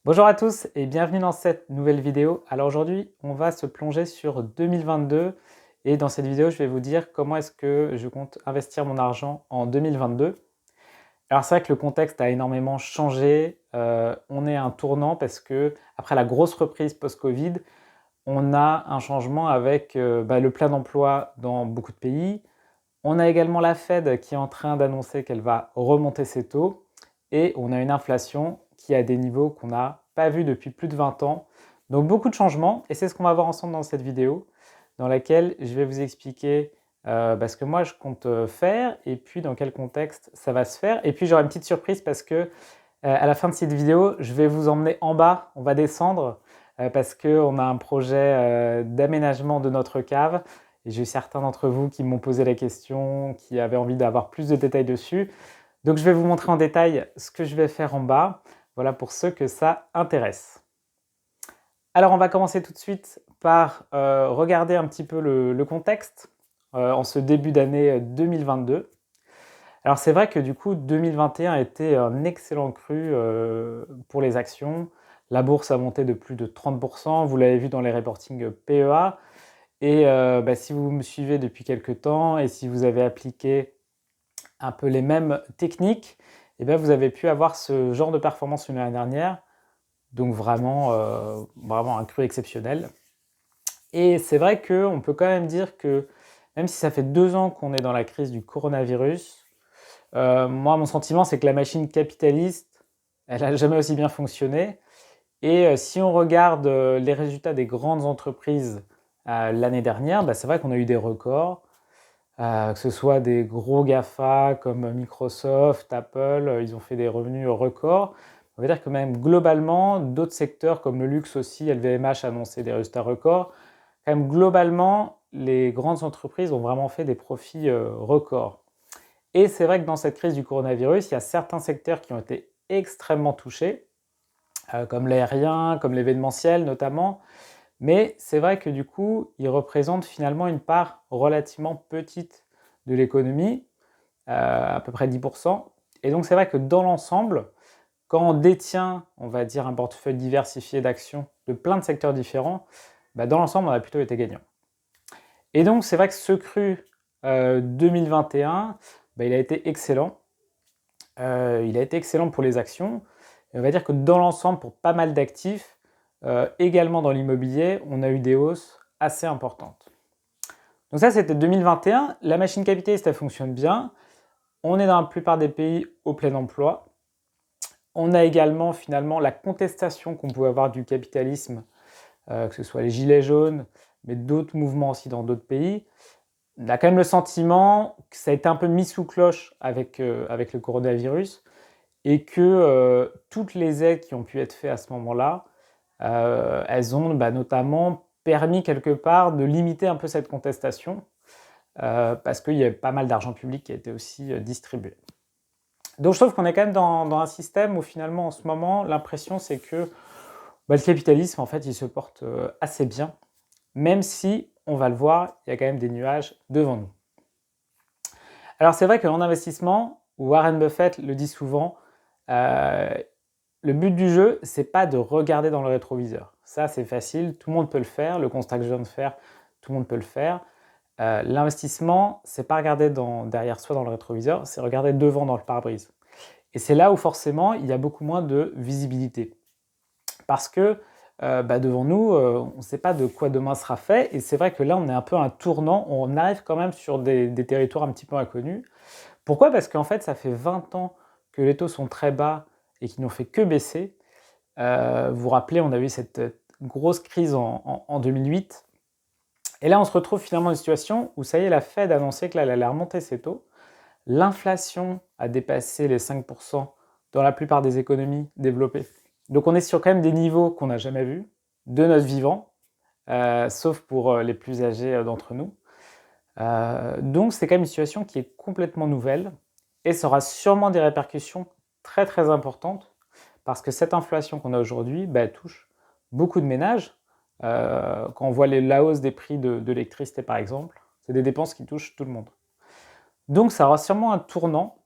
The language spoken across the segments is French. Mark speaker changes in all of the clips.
Speaker 1: Bonjour à tous et bienvenue dans cette nouvelle vidéo. Alors aujourd'hui, on va se plonger sur 2022 et dans cette vidéo, je vais vous dire comment est-ce que je compte investir mon argent en 2022. Alors c'est vrai que le contexte a énormément changé. On est à un tournant parce que après la grosse reprise post-Covid, on a un changement avec le plein emploi dans beaucoup de pays. On a également la Fed qui est en train d'annoncer qu'elle va remonter ses taux et on a une inflation qui est à des niveaux qu'on n'a pas vus depuis plus de 20 ans. Donc beaucoup de changements et c'est ce qu'on va voir ensemble dans cette vidéo dans laquelle je vais vous expliquer ce que moi je compte faire et puis dans quel contexte ça va se faire. Et puis j'aurai une petite surprise parce que à la fin de cette vidéo, je vais vous emmener en bas, on va descendre parce qu'on a un projet d'aménagement de notre cave et j'ai eu certains d'entre vous qui m'ont posé la question, qui avaient envie d'avoir plus de détails dessus. Donc je vais vous montrer en détail ce que je vais faire en bas, voilà pour ceux que ça intéresse. Alors on va commencer tout de suite par regarder un petit peu le contexte en ce début d'année 2022. Alors c'est vrai que du coup 2021 a été un excellent cru pour les actions. La bourse a monté de plus de 30%, vous l'avez vu dans les reportings PEA. Et si vous me suivez depuis quelques temps et si vous avez appliqué un peu les mêmes techniques, eh bien vous avez pu avoir ce genre de performance l'année dernière. Donc vraiment un cru exceptionnel. Et c'est vrai qu'on peut quand même dire que même si ça fait 2 ans qu'on est dans la crise du coronavirus, moi mon sentiment c'est que la machine capitaliste, elle n'a jamais aussi bien fonctionné. Et si on regarde les résultats des grandes entreprises l'année dernière, c'est vrai qu'on a eu des records, que ce soit des gros GAFA comme Microsoft, Apple, ils ont fait des revenus records. On va dire que même globalement, d'autres secteurs comme le luxe aussi, LVMH a annoncé des résultats records. Quand même globalement, les grandes entreprises ont vraiment fait des profits records. Et c'est vrai que dans cette crise du coronavirus, il y a certains secteurs qui ont été extrêmement touchés, comme l'aérien, comme l'événementiel notamment. Mais c'est vrai que du coup, ils représentent finalement une part relativement petite de l'économie, à peu près 10%. Et donc c'est vrai que dans l'ensemble, quand on détient, on va dire, un portefeuille diversifié d'actions de plein de secteurs différents, dans l'ensemble, on a plutôt été gagnant. Et donc c'est vrai que ce cru 2021, il a été excellent. Il a été excellent pour les actions. Et on va dire que dans l'ensemble, pour pas mal d'actifs, également dans l'immobilier, on a eu des hausses assez importantes. Donc ça, c'était 2021. La machine capitaliste, elle fonctionne bien. On est dans la plupart des pays au plein emploi. On a également finalement la contestation qu'on pouvait avoir du capitalisme, que ce soit les gilets jaunes, mais d'autres mouvements aussi dans d'autres pays. On a quand même le sentiment que ça a été un peu mis sous cloche avec le coronavirus et que toutes les aides qui ont pu être faites à ce moment-là, elles ont notamment permis quelque part de limiter un peu cette contestation parce qu'il y a pas mal d'argent public qui a été aussi distribué. Donc je trouve qu'on est quand même dans un système où finalement en ce moment l'impression c'est que le capitalisme en fait il se porte assez bien, même si on va le voir, il y a quand même des nuages devant nous. Alors c'est vrai qu'en investissement, Warren Buffett le dit souvent, le but du jeu, c'est pas de regarder dans le rétroviseur. Ça, c'est facile, tout le monde peut le faire. Le constat que je viens de faire, tout le monde peut le faire. L'investissement, c'est pas regarder derrière soi dans le rétroviseur, c'est regarder devant dans le pare-brise. Et c'est là où forcément, il y a beaucoup moins de visibilité. Parce que devant nous, on ne sait pas de quoi demain sera fait. Et c'est vrai que là, on est un peu à un tournant. On arrive quand même sur des territoires un petit peu inconnus. Pourquoi? Parce qu'en fait, ça fait 20 ans que les taux sont très bas et qui n'ont fait que baisser. Vous vous rappelez, on a eu cette grosse crise en 2008. Et là, on se retrouve finalement dans une situation où ça y est, la Fed a annoncé qu'elle allait remonter ses taux. L'inflation a dépassé les 5% dans la plupart des économies développées. Donc on est sur quand même des niveaux qu'on n'a jamais vus de notre vivant, sauf pour les plus âgés d'entre nous. Donc c'est quand même une situation qui est complètement nouvelle et ça aura sûrement des répercussions très très importantes parce que cette inflation qu'on a aujourd'hui, elle touche beaucoup de ménages. Quand on voit la hausse des prix de l'électricité par exemple, c'est des dépenses qui touchent tout le monde. Donc ça aura sûrement un tournant.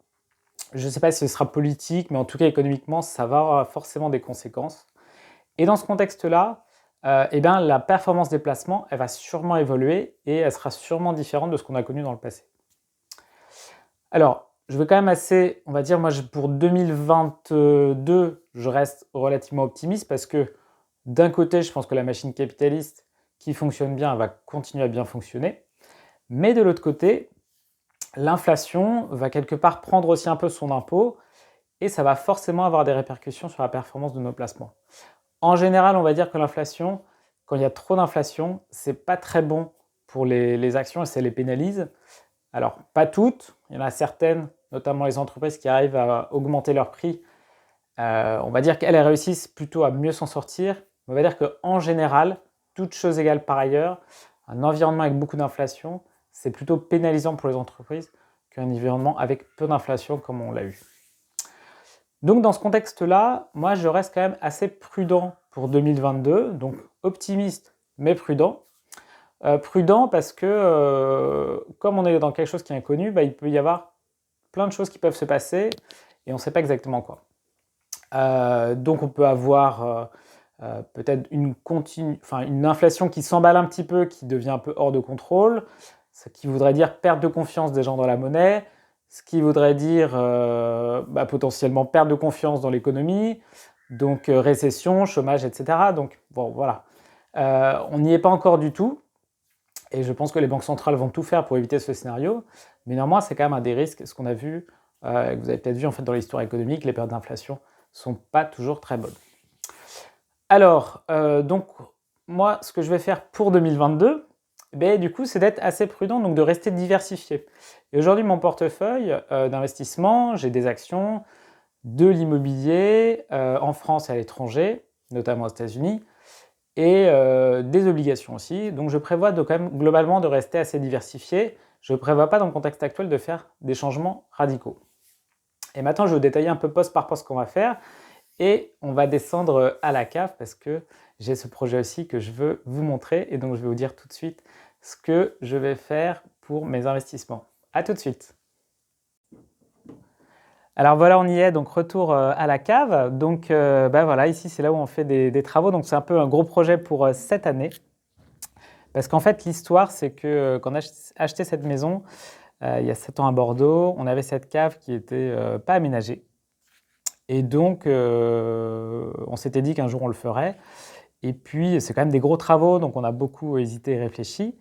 Speaker 1: Je ne sais pas si ce sera politique, mais en tout cas économiquement, ça va avoir forcément des conséquences. Et dans ce contexte-là, eh bien, la performance des placements, elle va sûrement évoluer et elle sera sûrement différente de ce qu'on a connu dans le passé. Alors, je vais quand même assez, on va dire, moi pour 2022, je reste relativement optimiste parce que d'un côté, je pense que la machine capitaliste qui fonctionne bien, elle va continuer à bien fonctionner. Mais de l'autre côté, l'inflation va quelque part prendre aussi un peu son impôt et ça va forcément avoir des répercussions sur la performance de nos placements. En général, on va dire que l'inflation, quand il y a trop d'inflation, c'est pas très bon pour les actions et ça les pénalise. Alors, pas toutes, il y en a certaines, notamment les entreprises qui arrivent à augmenter leurs prix. On va dire qu'elles réussissent plutôt à mieux s'en sortir. On va dire qu'en général, toutes choses égales par ailleurs, un environnement avec beaucoup d'inflation, c'est plutôt pénalisant pour les entreprises qu'un environnement avec peu d'inflation comme on l'a eu. Donc dans ce contexte-là, moi je reste quand même assez prudent pour 2022, donc optimiste mais prudent. Prudent parce que comme on est dans quelque chose qui est inconnu, il peut y avoir plein de choses qui peuvent se passer et on ne sait pas exactement quoi. Donc on peut avoir peut-être une inflation qui s'emballe un petit peu, qui devient un peu hors de contrôle, ce qui voudrait dire perte de confiance des gens dans la monnaie, ce qui voudrait dire potentiellement perte de confiance dans l'économie, donc récession, chômage, etc. Donc bon, voilà. On n'y est pas encore du tout, et je pense que les banques centrales vont tout faire pour éviter ce scénario, mais néanmoins, c'est quand même un des risques, ce qu'on a vu, que vous avez peut-être vu en fait dans l'histoire économique, les périodes d'inflation sont pas toujours très bonnes. Alors, donc, moi, ce que je vais faire pour 2022, du coup, c'est d'être assez prudent, donc de rester diversifié. Et aujourd'hui, mon portefeuille d'investissement, j'ai des actions, de l'immobilier en France et à l'étranger, notamment aux États-Unis, et des obligations aussi. Donc, je prévois quand même globalement de rester assez diversifié. Je ne prévois pas dans le contexte actuel de faire des changements radicaux. Et maintenant, je vais vous détailler un peu poste par poste ce qu'on va faire. Et on va descendre à la cave parce que j'ai ce projet aussi que je veux vous montrer. Et donc, je vais vous dire tout de suite ce que je vais faire pour mes investissements. À tout de suite. Alors voilà, on y est, donc retour à la cave. Donc voilà, ici c'est là où on fait des travaux. Donc c'est un peu un gros projet pour cette année. Parce qu'en fait, l'histoire, c'est que quand on a acheté cette maison, il y a 7 ans à Bordeaux, on avait cette cave qui n'était pas aménagée. Et donc, on s'était dit qu'un jour on le ferait. Et puis, c'est quand même des gros travaux, donc on a beaucoup hésité et réfléchi.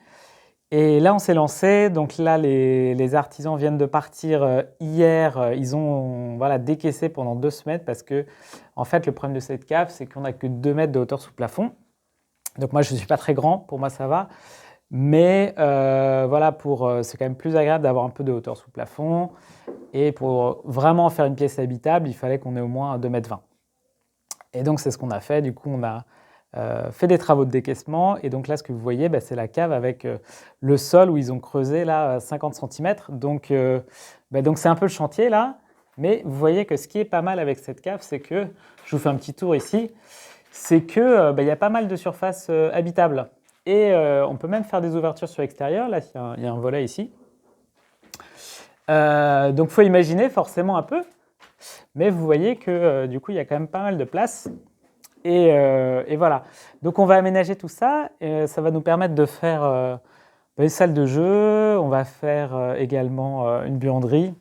Speaker 1: Et là, on s'est lancé. Donc là, les artisans viennent de partir hier. Ils ont décaissé pendant 2 semaines parce que, en fait, le problème de cette cave, c'est qu'on n'a que 2 mètres de hauteur sous plafond. Donc moi, je ne suis pas très grand, pour moi ça va. Mais c'est quand même plus agréable d'avoir un peu de hauteur sous plafond. Et pour vraiment faire une pièce habitable, il fallait qu'on ait au moins 2,20 m. Et donc, c'est ce qu'on a fait. Du coup, on a fait des travaux de décaissement. Et donc là, ce que vous voyez, c'est la cave avec le sol où ils ont creusé là 50 cm. Donc, c'est un peu le chantier là. Mais vous voyez que ce qui est pas mal avec cette cave, c'est que, je vous fais un petit tour ici, c'est que y a pas mal de surface habitable. Et on peut même faire des ouvertures sur l'extérieur. Là, il y a un volet ici. Donc, il faut imaginer forcément un peu. Mais vous voyez que du coup, il y a quand même pas mal de place. Et voilà. Donc, on va aménager tout ça. Et ça va nous permettre de faire une salle de jeu. On va faire également une buanderie.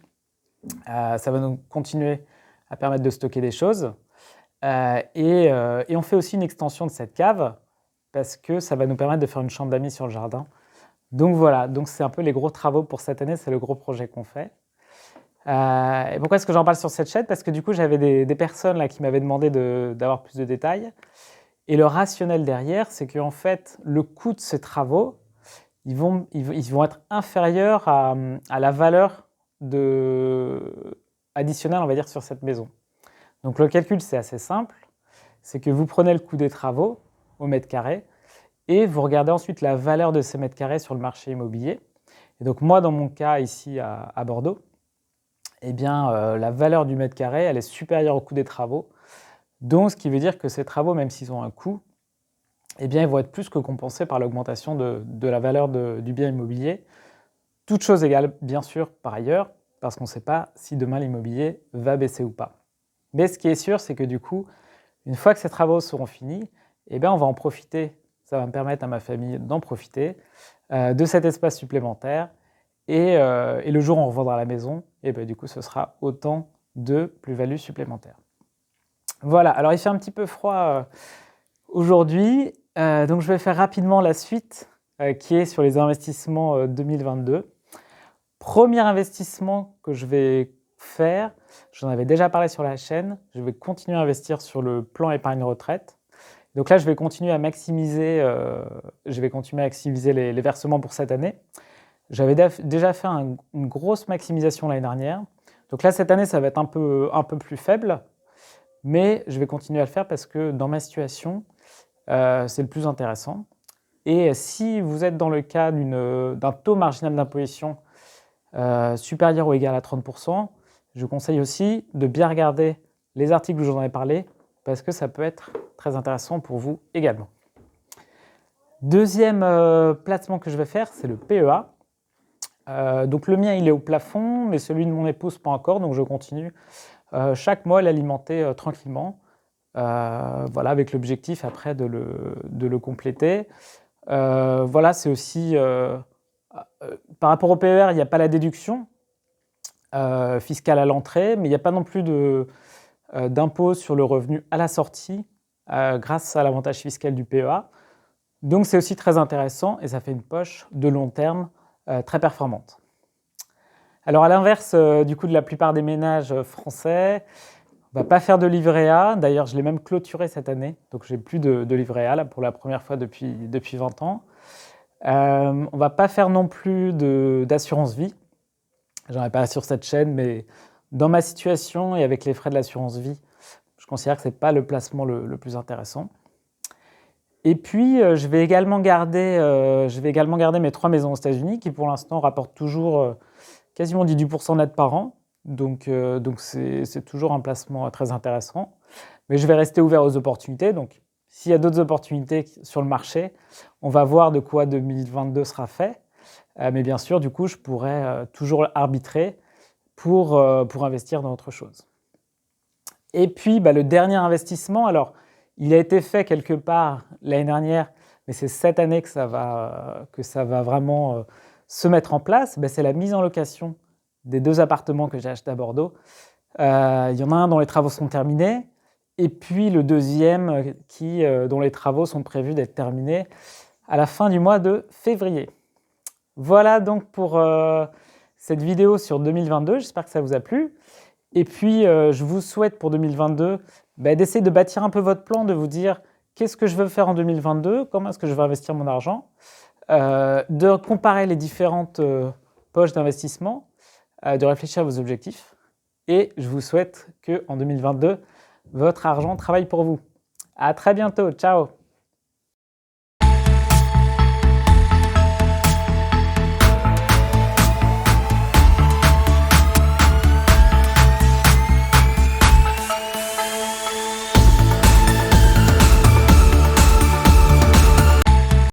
Speaker 1: Ça va nous continuer à permettre de stocker des choses. Et on fait aussi une extension de cette cave parce que ça va nous permettre de faire une chambre d'amis sur le jardin. Donc voilà, donc c'est un peu les gros travaux pour cette année, c'est le gros projet qu'on fait. Et pourquoi est-ce que j'en parle sur cette chaîne? Parce que du coup, j'avais des personnes là, qui m'avaient demandé d'avoir plus de détails. Et le rationnel derrière, c'est qu'en fait, le coût de ces travaux, ils vont être inférieurs à la valeur additionnelle, on va dire, sur cette maison. Donc le calcul, c'est assez simple. C'est que vous prenez le coût des travaux au mètre carré et vous regardez ensuite la valeur de ces mètres carrés sur le marché immobilier. Et donc moi, dans mon cas ici à Bordeaux, la valeur du mètre carré, elle est supérieure au coût des travaux. Donc, ce qui veut dire que ces travaux, même s'ils ont un coût, ils vont être plus que compensés par l'augmentation de la valeur du bien immobilier. Toutes choses égales, bien sûr, par ailleurs, parce qu'on ne sait pas si demain l'immobilier va baisser ou pas. Mais ce qui est sûr, c'est que du coup, Une fois que ces travaux seront finis, eh bien, on va en profiter, ça va me permettre à ma famille d'en profiter, de cet espace supplémentaire et le jour où on revendra la maison, eh bien, du coup, ce sera autant de plus-value supplémentaire. Voilà, alors il fait un petit peu froid aujourd'hui, donc je vais faire rapidement la suite qui est sur les investissements 2022. Premier investissement que je vais faire, j'en avais déjà parlé sur la chaîne, je vais continuer à investir sur le plan épargne retraite. Donc là, je vais continuer à maximiser, les versements pour cette année. J'avais déjà fait une grosse maximisation l'année dernière. Donc là, cette année, ça va être un peu plus faible, mais je vais continuer à le faire parce que dans ma situation, c'est le plus intéressant. Et si vous êtes dans le cas d'un taux marginal d'imposition supérieur ou égal à 30%, je vous conseille aussi de bien regarder les articles où j'en ai parlé parce que ça peut être très intéressant pour vous également. Deuxième placement que je vais faire, c'est le PEA. Donc le mien, il est au plafond, mais celui de mon épouse, pas encore, donc je continue chaque mois à l'alimenter tranquillement. Voilà, avec l'objectif après de le compléter. Voilà, c'est aussi... par rapport au PER, il n'y a pas la déduction fiscale à l'entrée, mais il n'y a pas non plus d'impôt sur le revenu à la sortie grâce à l'avantage fiscal du PEA. Donc c'est aussi très intéressant et ça fait une poche de long terme très performante. Alors à l'inverse du coup de la plupart des ménages français, on ne va pas faire de livret A. D'ailleurs, je l'ai même clôturé cette année, donc j'ai plus de livret A là, pour la première fois depuis 20 ans. On ne va pas faire non plus d'assurance vie. J'en ai pas sur cette chaîne, mais dans ma situation et avec les frais de l'assurance vie, je considère que ce n'est pas le placement le plus intéressant. Et puis, je vais également garder mes 3 maisons aux États-Unis qui, pour l'instant, rapportent toujours quasiment 18% net par an. Donc c'est toujours un placement très intéressant. Mais je vais rester ouvert aux opportunités. Donc, s'il y a d'autres opportunités sur le marché, on va voir de quoi 2022 sera fait. Mais bien sûr, du coup, je pourrais toujours arbitrer pour investir dans autre chose. Et puis, le dernier investissement, alors, il a été fait quelque part l'année dernière, mais c'est cette année que ça va vraiment se mettre en place, c'est la mise en location des 2 appartements que j'ai achetés à Bordeaux. Il y en a un dont les travaux sont terminés, et puis le deuxième dont les travaux sont prévus d'être terminés à la fin du mois de février. Voilà donc pour cette vidéo sur 2022, j'espère que ça vous a plu. Et puis, je vous souhaite pour 2022 d'essayer de bâtir un peu votre plan, de vous dire qu'est-ce que je veux faire en 2022, comment est-ce que je veux investir mon argent, de comparer les différentes poches d'investissement, de réfléchir à vos objectifs. Et je vous souhaite qu'en 2022, votre argent travaille pour vous. À très bientôt, ciao!